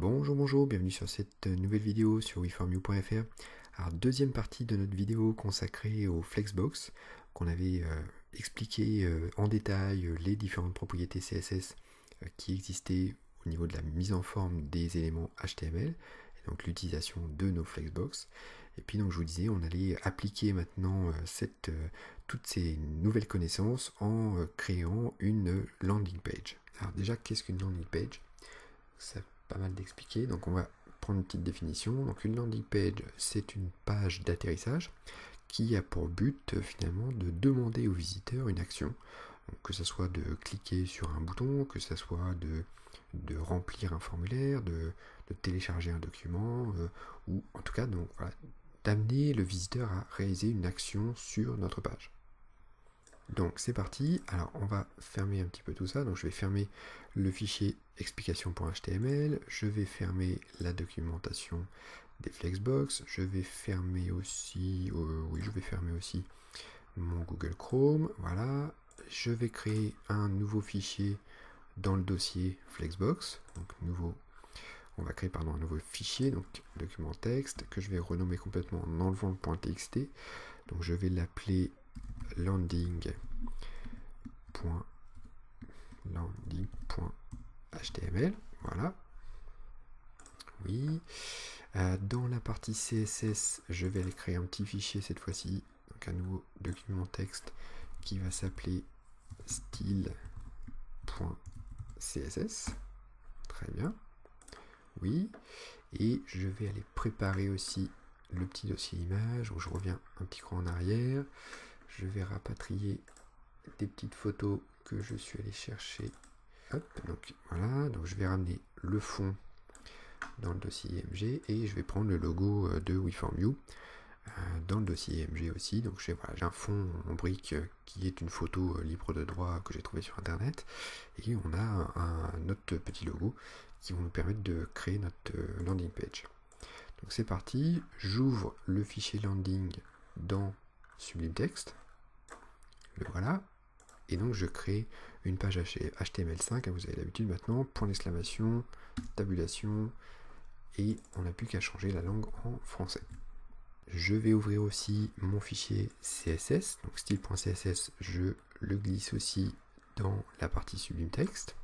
Bonjour, bienvenue sur cette nouvelle vidéo sur weformyou.fr. Alors, deuxième partie de notre vidéo consacrée au Flexbox, qu'on avait expliqué en détail les différentes propriétés CSS qui existaient au niveau de la mise en forme des éléments HTML, et donc l'utilisation de nos Flexbox. Et puis donc je vous disais, on allait appliquer maintenant toutes ces nouvelles connaissances en créant une landing page. Alors déjà, qu'est-ce qu'une landing page? Ça pas mal d'expliquer, donc on va prendre une petite définition. Donc une landing page, c'est une page d'atterrissage qui a pour but finalement de demander au visiteur une action, donc, que ce soit de cliquer sur un bouton, que ce soit de remplir un formulaire, de télécharger un document, ou en tout cas donc voilà, d'amener le visiteur à réaliser une action sur notre page. Donc c'est parti, alors on va fermer un petit peu tout ça, donc je vais fermer le fichier explication.html, je vais fermer la documentation des Flexbox, je vais fermer aussi, mon Google Chrome, voilà, je vais créer un nouveau fichier dans le dossier Flexbox, donc on va créer un nouveau fichier, donc document texte, que je vais renommer complètement en enlevant le .txt, donc je vais l'appeler landing.html, voilà. Oui. Dans la partie CSS, je vais aller créer un petit fichier cette fois-ci, donc un nouveau document texte qui va s'appeler style.css. Très bien. Oui. Et je vais aller préparer aussi le petit dossier image, où je reviens un petit cran en arrière. Je vais rapatrier des petites photos que je suis allé chercher. Hop, donc voilà, donc je vais ramener le fond dans le dossier IMG et je vais prendre le logo de WeFormYou dans le dossier IMG aussi. Donc j'ai un fond en brique qui est une photo libre de droit que j'ai trouvé sur internet, et on a un autre petit logo qui vont nous permettre de créer notre landing page. Donc c'est parti, j'ouvre le fichier landing dans Sublime Text, le voilà, et donc je crée une page HTML5, vous avez l'habitude maintenant, point d'exclamation, tabulation, et on n'a plus qu'à changer la langue en français. Je vais ouvrir aussi mon fichier CSS, donc style.css, je le glisse aussi dans la partie Sublime Text.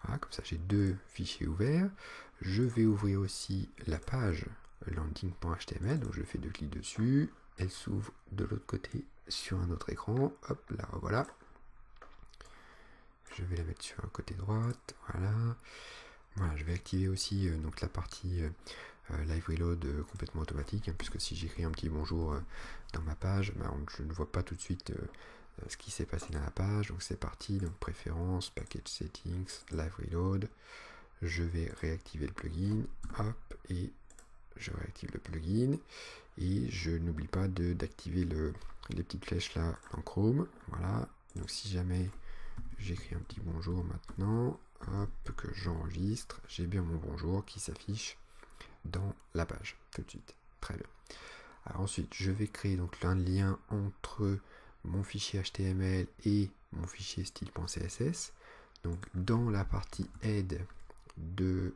Voilà, comme ça j'ai deux fichiers ouverts. Je vais ouvrir aussi la page landing.html, donc je fais deux clics dessus, elle s'ouvre de l'autre côté sur un autre écran, hop, la revoilà. Je vais la mettre sur le côté droite, voilà. Voilà, je vais activer aussi donc la partie live reload complètement automatique, puisque si j'écris un petit bonjour dans ma page, je ne vois pas tout de suite ce qui s'est passé dans la page. Donc c'est parti, donc préférences, package settings, live reload. Je vais réactiver le plugin, hop, et je réactive le plugin, et je n'oublie pas d'activer les petites flèches là dans Chrome. Voilà, donc si jamais j'écris un petit bonjour maintenant, hop, que j'enregistre, j'ai bien mon bonjour qui s'affiche dans la page tout de suite. Très bien. Alors ensuite, je vais créer donc un lien entre mon fichier HTML et mon fichier style.css. Donc dans la partie head du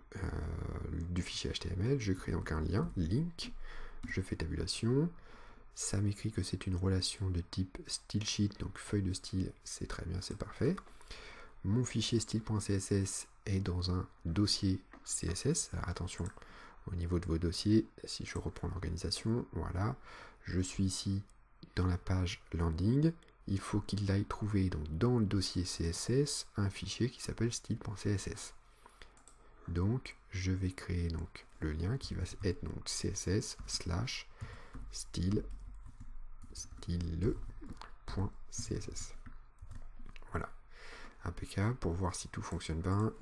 fichier HTML, je crée donc un lien, link, je fais tabulation, ça m'écrit que c'est une relation de type stylesheet, donc feuille de style, c'est très bien, c'est parfait. Mon fichier style.css est dans un dossier CSS, alors attention au niveau de vos dossiers, si je reprends l'organisation, voilà, je suis ici dans la page landing, il faut qu'il aille trouver donc dans le dossier CSS un fichier qui s'appelle style.css. Donc je vais créer donc le lien qui va être donc css slash style.css. Voilà, impeccable, pour voir si tout fonctionne bien,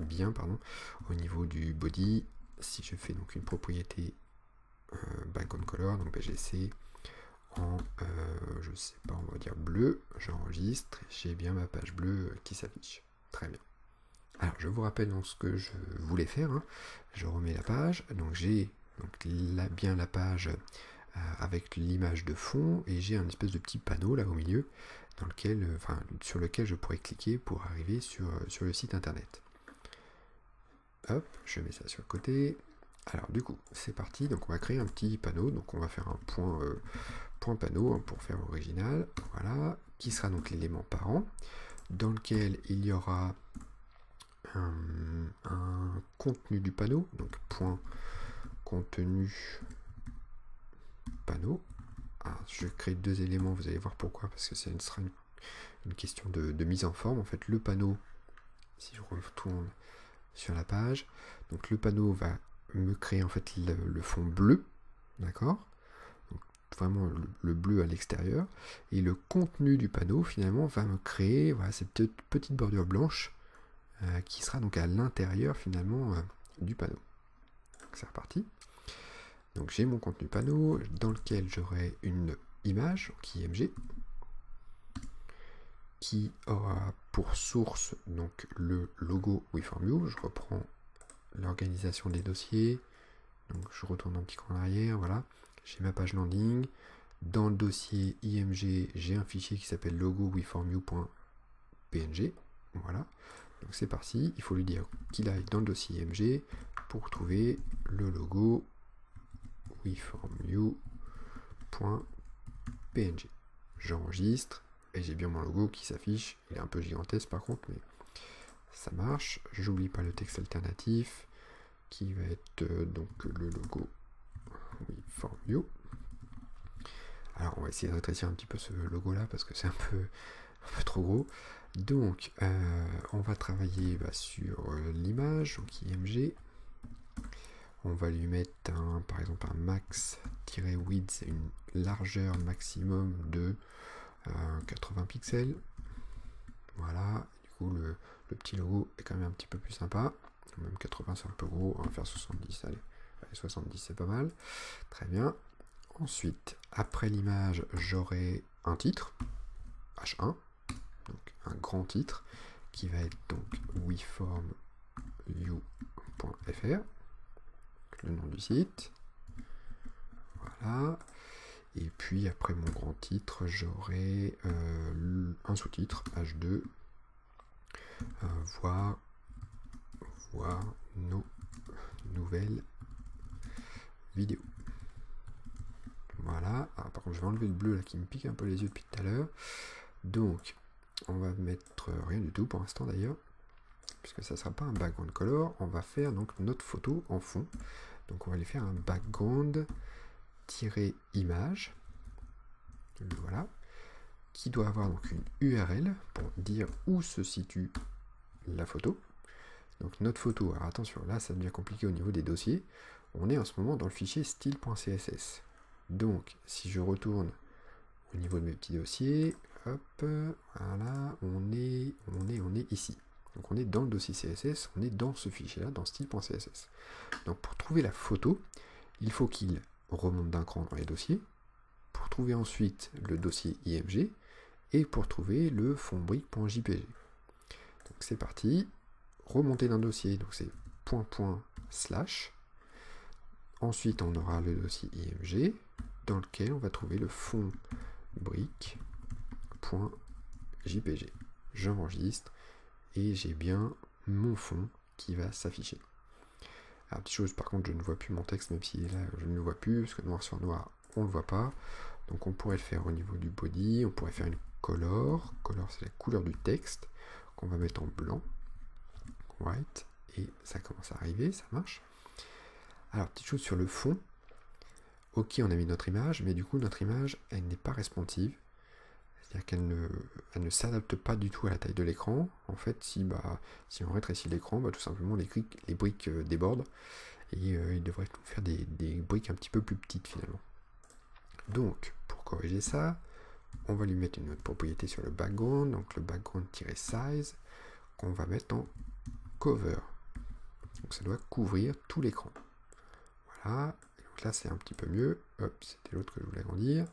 au niveau du body. Si je fais donc une propriété background color, donc BGC en je sais pas, on va dire bleu, j'enregistre, j'ai bien ma page bleue qui s'affiche. Très bien. Alors je vous rappelle donc ce que je voulais faire, je remets la page, donc j'ai bien la page avec l'image de fond, et j'ai un espèce de petit panneau là au milieu dans sur lequel je pourrais cliquer pour arriver sur le site internet. Hop, je mets ça sur le côté. Alors du coup, c'est parti. Donc on va créer un petit panneau. Donc on va faire un point panneau hein, pour faire original. Voilà, qui sera donc l'élément parent, dans lequel il y aura un contenu du panneau. Donc point contenu panneau. Alors, je crée deux éléments, vous allez voir pourquoi, parce que ce sera une question de mise en forme. En fait, le panneau, si je retourne sur la page, donc le panneau va me créer en fait le fond bleu, d'accord, donc vraiment le bleu à l'extérieur, et le contenu du panneau finalement va me créer voilà, cette petite bordure blanche qui sera donc à l'intérieur finalement du panneau. C'est reparti. Donc j'ai mon contenu panneau dans lequel j'aurai une image qui est IMG qui aura pour source donc le logo WeFormYou. Je reprends l'organisation des dossiers, donc je retourne un petit cran en arrière, voilà, j'ai ma page landing, dans le dossier IMG j'ai un fichier qui s'appelle logo WeFormYou.png, voilà, donc c'est parti, il faut lui dire qu'il aille dans le dossier IMG pour trouver le logo WeFormYou.png. J'enregistre et j'ai bien mon logo qui s'affiche, il est un peu gigantesque par contre, mais ça marche. J'oublie pas le texte alternatif qui va être donc le logo WeFormYou. Alors on va essayer de rétrécir un petit peu ce logo là parce que c'est un peu trop gros. Donc on va travailler sur l'image, donc IMG. On va lui mettre par exemple un max-width, une largeur maximum de 80 pixels. Voilà, du coup le petit logo est quand même un petit peu plus sympa. Même 80 c'est un peu gros, on va faire 70, allez 70 c'est pas mal. Très bien. Ensuite, après l'image, j'aurai un titre, H1, donc un grand titre, qui va être donc weformyou.fr, le nom du site. Voilà. Et puis après mon grand titre, j'aurai un sous-titre, H2, voir nos nouvelles vidéos. Voilà. Alors, par contre, je vais enlever le bleu là qui me pique un peu les yeux depuis tout à l'heure. Donc, on va mettre rien du tout pour l'instant d'ailleurs, puisque ça ne sera pas un background color. On va faire donc notre photo en fond. Donc, on va aller faire un background-image. Voilà. Qui doit avoir donc une URL pour dire où se situe la photo. Donc notre photo, alors attention, là ça devient compliqué au niveau des dossiers. On est en ce moment dans le fichier style.css. Donc si je retourne au niveau de mes petits dossiers, hop, voilà, on est ici. Donc on est dans le dossier CSS, on est dans ce fichier-là, dans style.css. Donc pour trouver la photo, il faut qu'il remonte d'un cran dans les dossiers, pour trouver ensuite le dossier IMG, et pour trouver le fond brique.jpg. Donc c'est parti. Remonter d'un dossier, donc c'est ... Ensuite, on aura le dossier IMG, dans lequel on va trouver le fond brique.jpg. J'enregistre, et j'ai bien mon fond qui va s'afficher. Alors, petite chose, par contre, je ne vois plus mon texte, même si là, je ne le vois plus, parce que noir sur noir, on ne le voit pas. Donc, on pourrait le faire au niveau du body, on pourrait faire une color. Color, c'est la couleur du texte, qu'on va mettre en blanc. White, et ça commence à arriver, ça marche. Alors, petite chose sur le fond. Ok, on a mis notre image, mais du coup, notre image, elle n'est pas responsive. C'est-à-dire qu'elle ne s'adapte pas du tout à la taille de l'écran. En fait, si on rétrécit l'écran, tout simplement, les briques débordent. Et il devrait nous faire des briques un petit peu plus petites, finalement. Donc, pour corriger ça, on va lui mettre une autre propriété sur le background. Donc, le background-size, qu'on va mettre en cover. Donc ça doit couvrir tout l'écran. Voilà. Donc là c'est un petit peu mieux. Hop, c'était l'autre que je voulais agrandir. Vous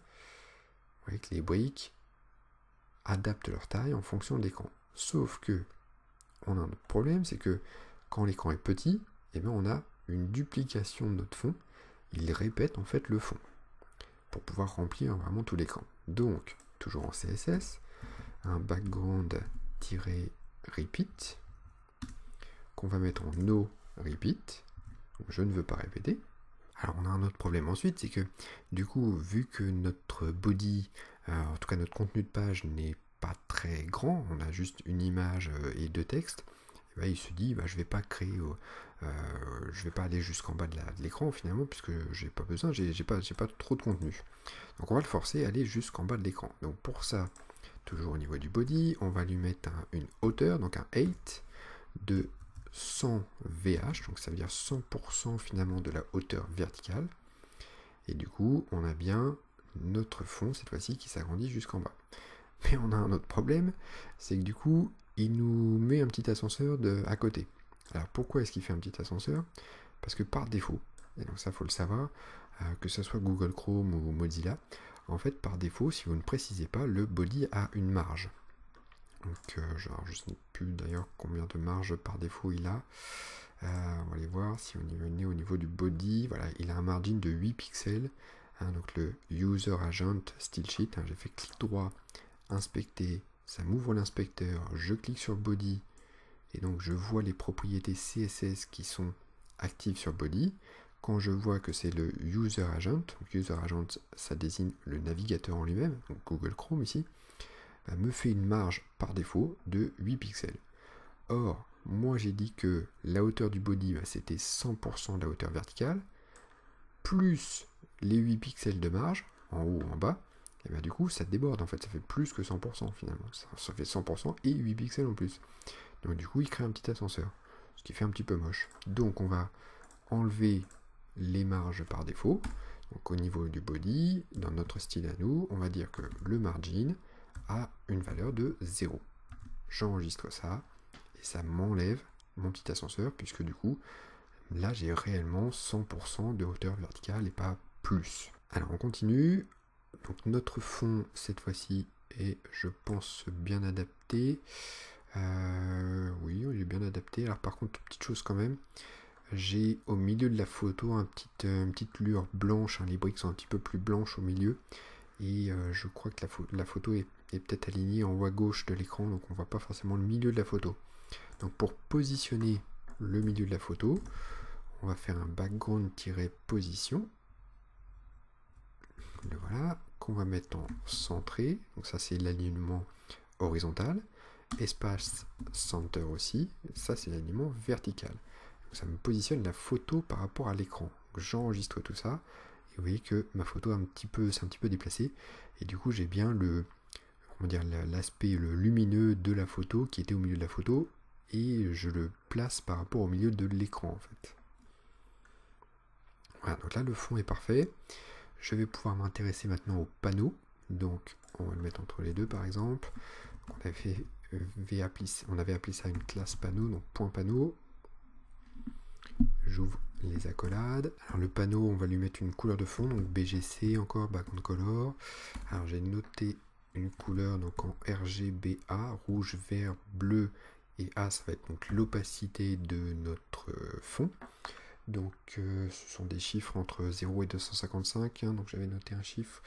voyez que les briques adaptent leur taille en fonction de l'écran. Sauf que on a un autre problème, c'est que quand l'écran est petit, eh bien on a une duplication de notre fond. Il répète en fait le fond pour pouvoir remplir vraiment tout l'écran. Donc, toujours en CSS, un background-repeat qu'on va mettre en no repeat, donc je ne veux pas répéter. Alors on a un autre problème ensuite, c'est que du coup, vu que notre body, en tout cas notre contenu de page n'est pas très grand, on a juste une image et 2 textes, et ben, il se dit je vais pas créer, je vais pas aller jusqu'en bas de l'écran finalement, puisque j'ai pas besoin, j'ai pas trop de contenu. Donc on va le forcer à aller jusqu'en bas de l'écran. Donc pour ça, toujours au niveau du body, on va lui mettre une hauteur, donc un height de 100 VH, donc ça veut dire 100% finalement de la hauteur verticale. Et du coup, on a bien notre fond, cette fois-ci, qui s'agrandit jusqu'en bas. Mais on a un autre problème, c'est que du coup, il nous met un petit ascenseur à côté. Alors pourquoi est-ce qu'il fait un petit ascenseur? Parce que par défaut, et donc ça faut le savoir, que ce soit Google Chrome ou Mozilla, en fait par défaut, si vous ne précisez pas, le body a une marge. Donc je ne sais plus d'ailleurs combien de marge par défaut il a. On va aller voir si on y venait au niveau du body. Voilà, il a un margin de 8 pixels. Donc le User Agent Style Sheet. J'ai fait clic droit, inspecter, ça m'ouvre l'inspecteur. Je clique sur body et donc je vois les propriétés CSS qui sont actives sur body. Quand je vois que c'est le User Agent, donc User Agent ça désigne le navigateur en lui-même, donc Google Chrome ici, me fait une marge par défaut de 8 pixels. Or, moi j'ai dit que la hauteur du body c'était 100% de la hauteur verticale, plus les 8 pixels de marge, en haut ou en bas, et bien du coup ça déborde en fait, ça fait plus que 100% finalement, ça fait 100% et 8 pixels en plus. Donc du coup il crée un petit ascenseur, ce qui fait un petit peu moche. Donc on va enlever les marges par défaut. Donc au niveau du body, dans notre style à nous, on va dire que le margin a une valeur de 0. J'enregistre ça et ça m'enlève mon petit ascenseur puisque du coup là j'ai réellement 100% de hauteur verticale et pas plus. Alors on continue. Donc notre fond cette fois-ci est, je pense, bien adapté. Oui, il est bien adapté. Alors par contre, petite chose quand même, j'ai au milieu de la photo une petite lueur blanche, les briques sont un petit peu plus blanches au milieu, et je crois que la photo est peut-être alignée en haut à gauche de l'écran, donc on voit pas forcément le milieu de la photo. Donc pour positionner le milieu de la photo, on va faire un background-position, le voilà, qu'on va mettre en centré, donc ça c'est l'alignement horizontal, espace center aussi, ça c'est l'alignement vertical. Donc ça me positionne la photo par rapport à l'écran. J'enregistre tout ça, et vous voyez que ma photo c'est un petit peu déplacée, et du coup j'ai bien l'aspect lumineux de la photo qui était au milieu de la photo, et je le place par rapport au milieu de l'écran en fait. Voilà, donc là le fond est parfait. Je vais pouvoir m'intéresser maintenant au panneau, donc on va le mettre entre les deux par exemple. On avait appelé ça une classe panneau, donc point panneau. J'ouvre les accolades. Alors le panneau, on va lui mettre une couleur de fond, donc BGC encore, background color. Alors j'ai noté une couleur donc en RGBA, rouge, vert, bleu, et A ça va être donc l'opacité de notre fond. Donc ce sont des chiffres entre 0 et 255, donc j'avais noté un chiffre,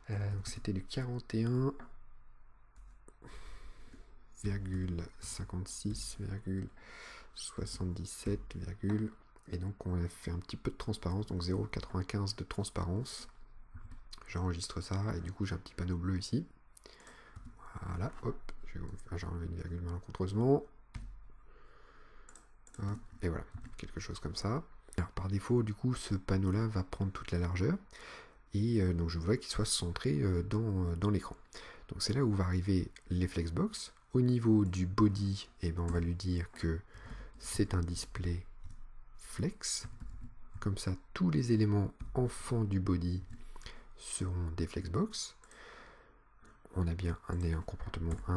donc c'était du 41,56,77, et donc on a fait un petit peu de transparence, donc 0,95 de transparence. J'enregistre ça, et du coup j'ai un petit panneau bleu ici. Voilà, hop, j'ai enlevé une virgule malencontreusement. Hop, et voilà, quelque chose comme ça. Alors par défaut, du coup, ce panneau-là va prendre toute la largeur, et donc je voudrais qu'il soit centré dans l'écran. Donc c'est là où va arriver les flexbox. Au niveau du body, on va lui dire que c'est un display flex. Comme ça, tous les éléments enfants du body seront des flexbox. On a bien un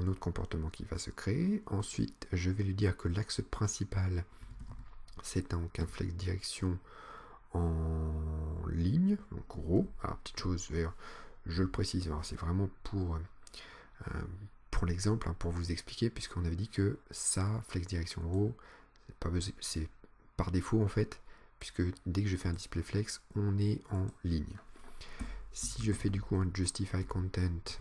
autre comportement qui va se créer. Ensuite, je vais lui dire que l'axe principal, c'est donc un flex direction en ligne, donc gros. Alors, petite chose, je le précise, c'est vraiment pour l'exemple, pour vous expliquer, puisqu'on avait dit que ça, flex direction gros, c'est par défaut en fait, puisque dès que je fais un display flex, on est en ligne. Si je fais du coup un justify content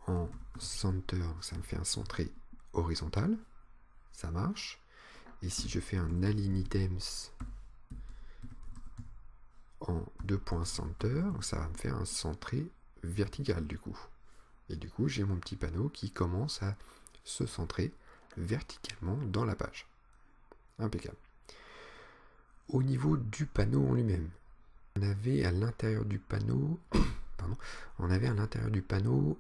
en center, ça me fait un centré horizontal, ça marche. Et si je fais un align items en 2.center, ça va me faire un centré vertical du coup. Et du coup, j'ai mon petit panneau qui commence à se centrer verticalement dans la page. Impeccable. Au niveau du panneau en lui-même, on avait à l'intérieur du panneau,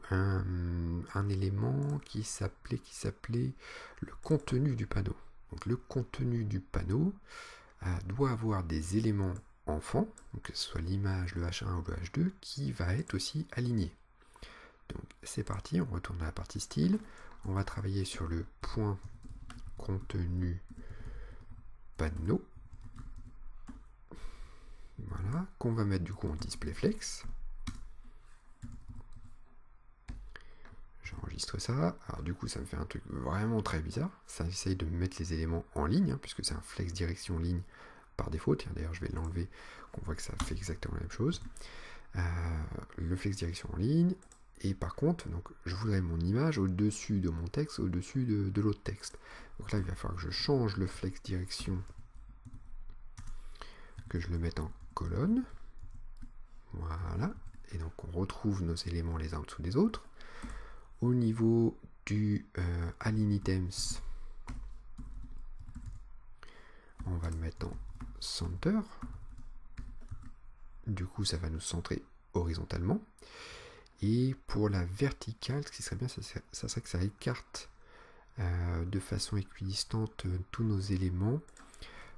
un élément qui s'appelait le contenu du panneau. Donc le contenu du panneau doit avoir des éléments enfants, donc que ce soit l'image, le H1 ou le H2, qui va être aussi aligné. Donc c'est parti, on retourne à la partie style, on va travailler sur le point contenu panneau, voilà, qu'on va mettre du coup en display flex. J'enregistre ça, alors du coup ça me fait un truc vraiment très bizarre, ça essaye de mettre les éléments en ligne, puisque c'est un flex direction ligne par défaut, tiens d'ailleurs je vais l'enlever, qu'on voit que ça fait exactement la même chose. Le flex direction en ligne, et par contre, donc, je voudrais mon image au-dessus de mon texte, au-dessus de l'autre texte. Donc là, il va falloir que je change le flex direction, que je le mette en colonne. Voilà. Et donc, on retrouve nos éléments les uns en dessous des autres. Au niveau du align items, on va le mettre en center. Du coup, ça va nous centrer horizontalement. Et pour la verticale, ce qui serait bien, ça serait que ça écarte de façon équidistante tous nos éléments.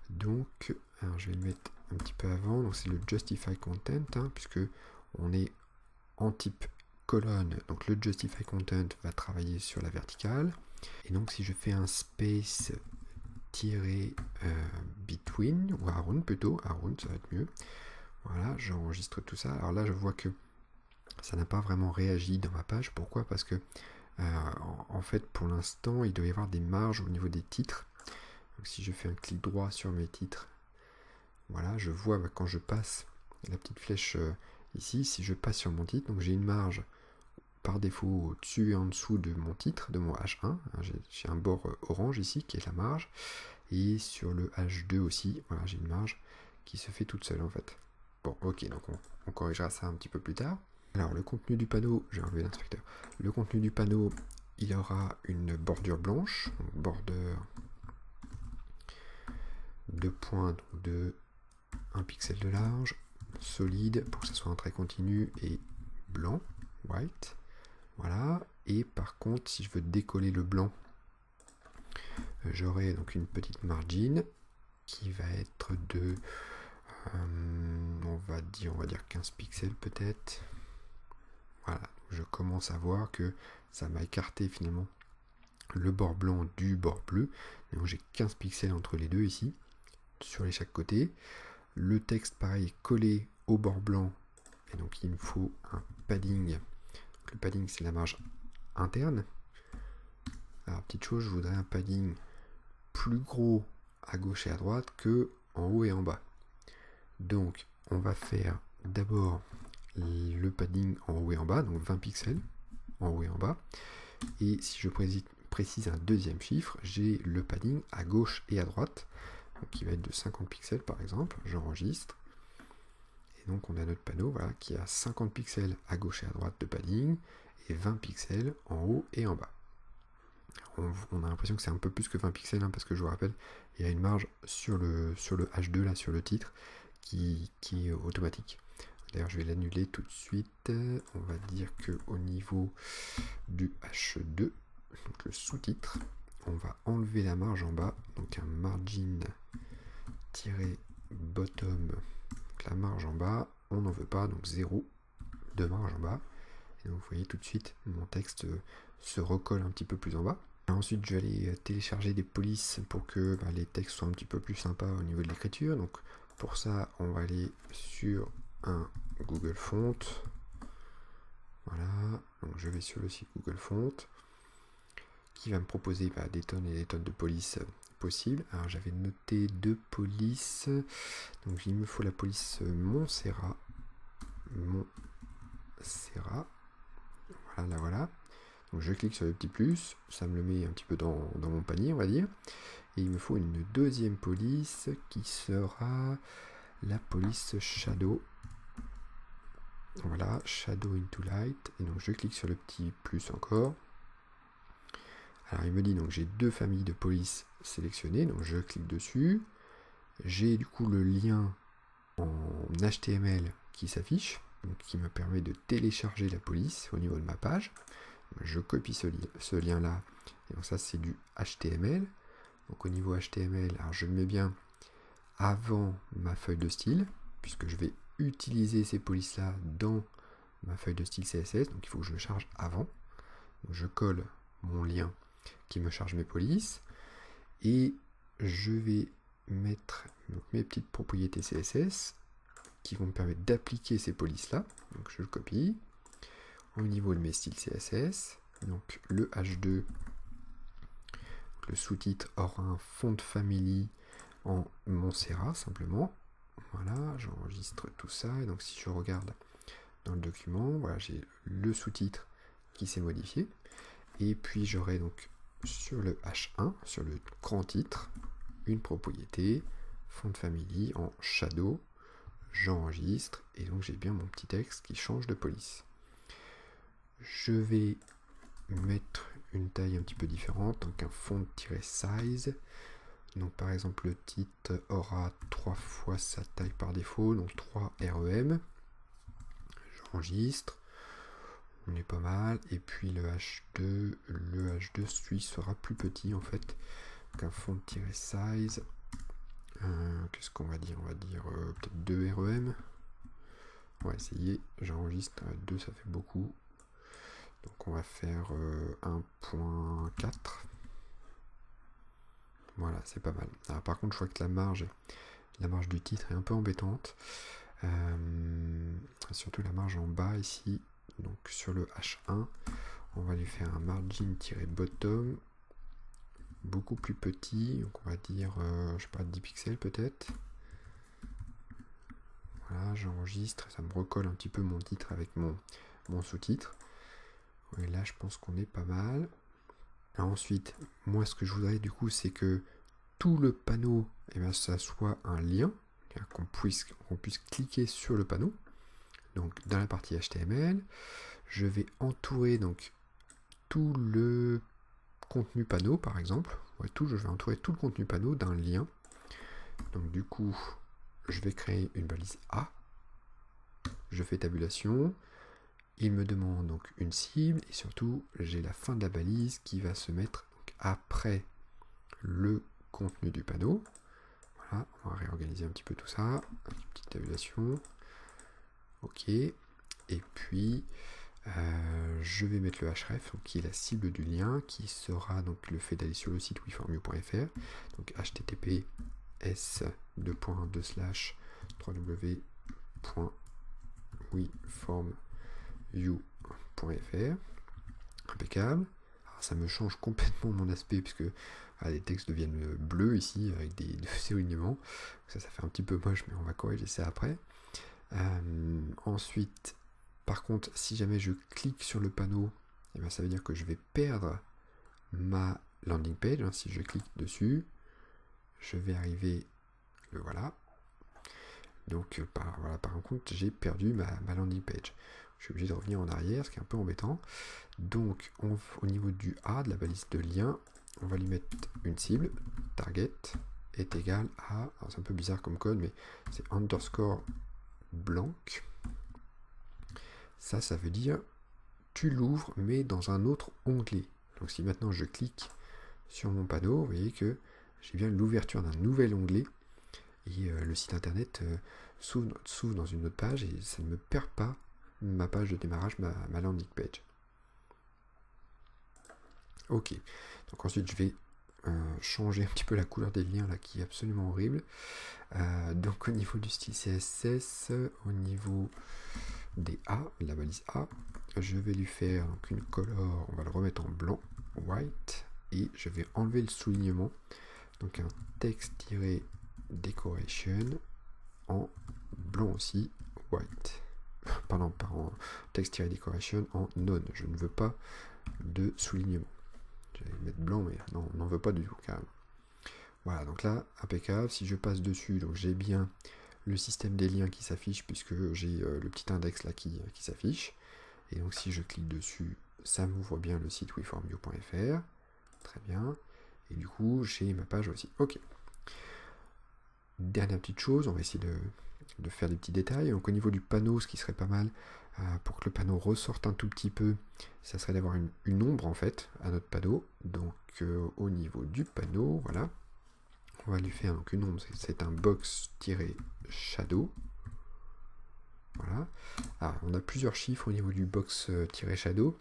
Donc, alors je vais le mettre un petit peu avant. Donc c'est le justify content, puisque on est en type colonne. Donc le justify content va travailler sur la verticale. Et donc si je fais un space between, ou around plutôt, around ça va être mieux. Voilà, j'enregistre tout ça. Alors là, je vois que ça n'a pas vraiment réagi dans ma page. Pourquoi? Parce que en fait, pour l'instant, il doit y avoir des marges au niveau des titres. Donc, si je fais un clic droit sur mes titres, voilà, je vois quand je passe la petite flèche ici, si je passe sur mon titre, donc j'ai une marge par défaut au-dessus et en dessous de mon titre, de mon H1. J'ai un bord orange ici qui est la marge. Et sur le H2 aussi, voilà, j'ai une marge qui se fait toute seule en fait. Bon, ok, donc on corrigera ça un petit peu plus tard. Alors, le contenu du panneau, j'ai enlevé l'inspecteur. Le contenu du panneau, il aura une bordure blanche, bordure de points de 1 pixel de large, solide pour que ce soit un trait continu et blanc, white. Voilà. Et par contre, si je veux décoller le blanc, j'aurai donc une petite margin qui va être de, on va dire 15 pixels peut-être. Voilà, je commence à voir que ça m'a écarté finalement le bord blanc du bord bleu. Donc j'ai 15 pixels entre les deux ici, sur les chaque côté. Le texte pareil est collé au bord blanc, et donc il me faut un padding. Donc, le padding c'est la marge interne. Alors petite chose, je voudrais un padding plus gros à gauche et à droite que en haut et en bas. Donc on va faire d'abord le padding en haut et en bas, donc 20 pixels en haut et en bas. Et si je précise un deuxième chiffre, j'ai le padding à gauche et à droite, donc qui va être de 50 pixels par exemple. J'enregistre. Et donc on a notre panneau voilà, qui a 50 pixels à gauche et à droite de padding et 20 pixels en haut et en bas. On a l'impression que c'est un peu plus que 20 pixels, parce que je vous rappelle, il y a une marge sur le H2, là, sur le titre, qui est automatique. D'ailleurs, je vais l'annuler tout de suite. On va dire qu'au niveau du H2, donc le sous-titre, on va enlever la marge en bas, donc un margin-bottom, donc la marge en bas, on n'en veut pas, donc 0 de marge en bas. Et donc vous voyez tout de suite, mon texte se recolle un petit peu plus en bas. Ensuite, je vais aller télécharger des polices pour que les textes soient un petit peu plus sympas au niveau de l'écriture. Donc pour ça, on va aller sur un Google Font. Voilà, donc je vais sur le site Google Font qui va me proposer des tonnes et des tonnes de polices possibles. Alors j'avais noté 2 polices, donc il me faut la police Montserrat. Voilà, la voilà. Donc je clique sur le petit plus, ça me le met un petit peu dans mon panier, on va dire. Et il me faut une deuxième police qui sera la police Shadow. Voilà, Shadow into Light. Et donc je clique sur le petit plus encore. Alors il me dit donc j'ai deux familles de police sélectionnées, donc je clique dessus. J'ai du coup le lien en HTML qui s'affiche, donc qui me permet de télécharger la police au niveau de ma page. Je copie ce lien là, et donc ça c'est du HTML. Donc au niveau HTML, alors je le mets bien avant ma feuille de style, puisque je vais utiliser ces polices là dans ma feuille de style CSS, donc il faut que je le charge avant. Donc je colle mon lien qui me charge mes polices, et je vais mettre donc mes petites propriétés CSS qui vont me permettre d'appliquer ces polices là. Donc je le copie au niveau de mes styles CSS. Donc le H2, le sous-titre aura un font family en Montserrat simplement. Voilà, j'enregistre tout ça, et donc si je regarde dans le document, voilà, j'ai le sous-titre qui s'est modifié, et puis j'aurai donc sur le H1, sur le grand titre, une propriété font family en shadow. J'enregistre, et donc j'ai bien mon petit texte qui change de police. Je vais mettre une taille un petit peu différente, donc un font-size. Donc par exemple le titre aura 3 fois sa taille par défaut, donc 3 REM. J'enregistre, on est pas mal. Et puis le H2 sera plus petit en fait qu'un font-size. Qu'est-ce qu'on va dire? On va dire peut-être 2 REM. On va essayer, j'enregistre 2, ça fait beaucoup. Donc on va faire 1.4. Voilà, c'est pas mal. Alors, par contre, je vois que la marge du titre est un peu embêtante. Surtout la marge en bas ici. Donc sur le H1, on va lui faire un margin-bottom beaucoup plus petit. Donc on va dire, je sais pas, 10 pixels peut-être. Voilà, j'enregistre, ça me recolle un petit peu mon titre avec mon sous-titre. Et là, je pense qu'on est pas mal. Alors ensuite, moi, ce que je voudrais du coup, c'est que tout le panneau, eh bien, ça soit un lien, qu'on puisse cliquer sur le panneau. Donc, dans la partie HTML, je vais entourer donc tout le contenu panneau, par exemple. Ouais, je vais entourer tout le contenu panneau d'un lien. Donc, du coup, je vais créer une balise A. Je fais tabulation. Il me demande donc une cible, et surtout j'ai la fin de la balise qui va se mettre donc après le contenu du panneau. Voilà, on va réorganiser un petit peu tout ça. Une petite tabulation. Ok. Et puis je vais mettre le href, donc, qui est la cible du lien, qui sera donc le fait d'aller sur le site weformyou.fr. Donc https://www.weformyou.fr. Impeccable. Alors, ça me change complètement mon aspect, puisque les textes deviennent bleus ici avec des soulignements. Ça fait un petit peu moche, mais on va corriger ça après. Ensuite, par contre, si jamais je clique sur le panneau, eh bien, ça veut dire que je vais perdre ma landing page. Si je clique dessus, je vais arriver, le voilà. Donc par contre, j'ai perdu ma landing page. Je suis obligé de revenir en arrière, ce qui est un peu embêtant. Donc au niveau du A, de la balise de lien, on va lui mettre une cible, target est égal à, alors c'est un peu bizarre comme code, mais c'est underscore blanc. Ça veut dire tu l'ouvres mais dans un autre onglet. Donc si maintenant je clique sur mon panneau, vous voyez que j'ai bien l'ouverture d'un nouvel onglet, et le site internet s'ouvre dans une autre page, et ça ne me perd pas ma page de démarrage, ma landing page. Ok, donc ensuite je vais changer un petit peu la couleur des liens là, qui est absolument horrible. Donc au niveau du style CSS, au niveau des A, de la balise A, je vais lui faire donc une color, on va le remettre en blanc, white, et je vais enlever le soulignement, donc un text-decoration en blanc aussi, white. Pardon, text-decoration en none. Je ne veux pas de soulignement. Je vais mettre blanc, mais non, on n'en veut pas du tout, carrément. Voilà, donc là, impeccable. Si je passe dessus, donc j'ai bien le système des liens qui s'affiche, puisque j'ai le petit index là qui s'affiche. Et donc si je clique dessus, ça m'ouvre bien le site weformview.fr. Très bien. Et du coup, j'ai ma page aussi. Ok. Dernière petite chose, on va essayer de faire des petits détails. Donc au niveau du panneau, ce qui serait pas mal, pour que le panneau ressorte un tout petit peu, ça serait d'avoir une ombre en fait à notre panneau. Donc au niveau du panneau, voilà, on va lui faire donc une ombre, c'est un box-shadow. Voilà. Alors, on a plusieurs chiffres au niveau du box-shadow.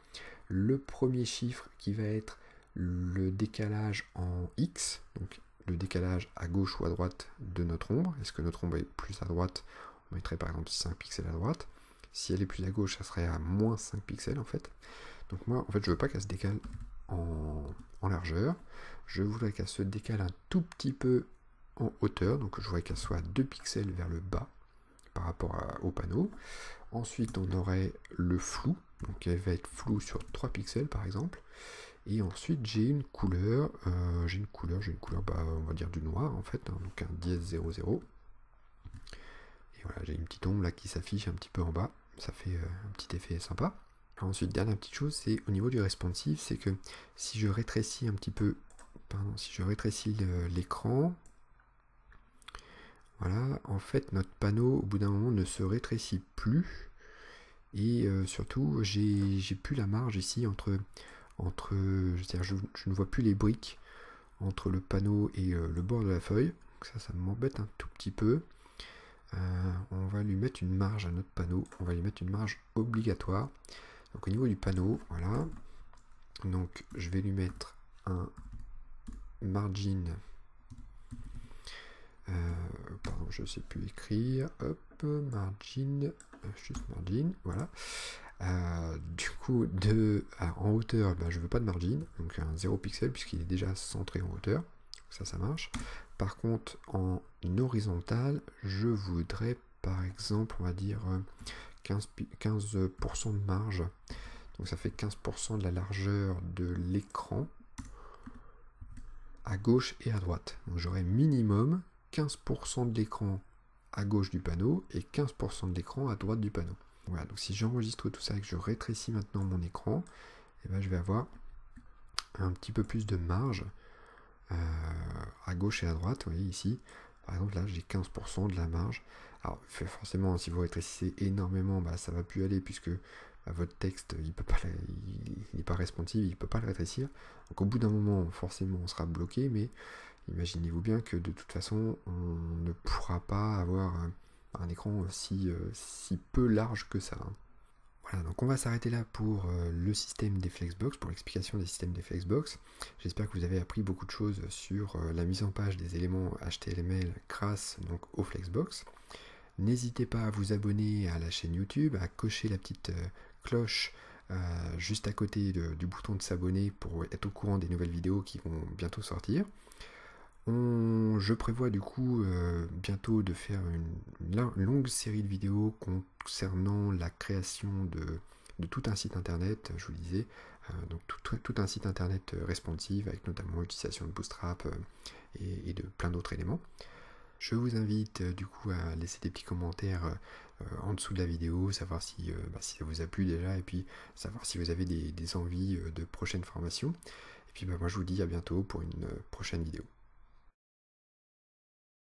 Le premier chiffre qui va être le décalage en X, donc le décalage à gauche ou à droite de notre ombre. Est-ce que notre ombre est plus à droite? On mettrait par exemple 5 pixels à droite. Si elle est plus à gauche, ça serait à moins 5 pixels en fait. Donc moi, en fait, je veux pas qu'elle se décale en largeur. Je voudrais qu'elle se décale un tout petit peu en hauteur. Donc je voudrais qu'elle soit 2 pixels vers le bas par rapport au panneau. Ensuite, on aurait le flou. Donc elle va être floue sur 3 pixels par exemple. Et ensuite, j'ai une couleur, bah, on va dire du noir en fait, hein, donc un dièse 00. Et voilà, j'ai une petite ombre là qui s'affiche un petit peu en bas, ça fait un petit effet sympa. Alors ensuite, dernière petite chose, c'est au niveau du responsive, c'est que si je rétrécis un petit peu, pardon, si je rétrécis l'écran, voilà, en fait, notre panneau, au bout d'un moment, ne se rétrécit plus. Et surtout, j'ai plus la marge ici entre je ne vois plus les briques entre le panneau et le bord de la feuille. Donc ça m'embête un tout petit peu. On va lui mettre une marge à notre panneau. On va lui mettre une marge obligatoire. Donc au niveau du panneau, voilà. Donc je vais lui mettre un margin. Pardon, je ne sais plus écrire. Hop, margin, juste margin, voilà. Du coup, en hauteur, je veux pas de margin, donc un 0 pixel puisqu'il est déjà centré en hauteur. Ça marche. Par contre, en horizontal, je voudrais par exemple, on va dire 15% de marge. Donc ça fait 15% de la largeur de l'écran à gauche et à droite. Donc j'aurai minimum 15% de l'écran à gauche du panneau et 15% de l'écran à droite du panneau. Voilà, donc si j'enregistre tout ça et que je rétrécis maintenant mon écran, et je vais avoir un petit peu plus de marge à gauche et à droite. Vous voyez ici, par exemple là j'ai 15% de la marge. Alors forcément, si vous rétrécissez énormément, ça va plus aller puisque votre texte il n'est pas responsive, il ne peut pas le rétrécir. Donc au bout d'un moment, forcément, on sera bloqué, mais imaginez-vous bien que de toute façon, on ne pourra pas avoir un écran si peu large que ça. Voilà, donc on va s'arrêter là pour le système des Flexbox, pour l'explication des systèmes des Flexbox. J'espère que vous avez appris beaucoup de choses sur la mise en page des éléments HTML grâce donc aux Flexbox. N'hésitez pas à vous abonner à la chaîne YouTube, à cocher la petite cloche juste à côté du bouton de s'abonner pour être au courant des nouvelles vidéos qui vont bientôt sortir. Je prévois du coup bientôt de faire une longue série de vidéos concernant la création de tout un site internet, je vous le disais, donc tout un site internet responsive avec notamment l'utilisation de Bootstrap et de plein d'autres éléments. Je vous invite du coup à laisser des petits commentaires en dessous de la vidéo, savoir si ça vous a plu déjà, et puis savoir si vous avez des envies de prochaines formations. Et puis moi je vous dis à bientôt pour une prochaine vidéo.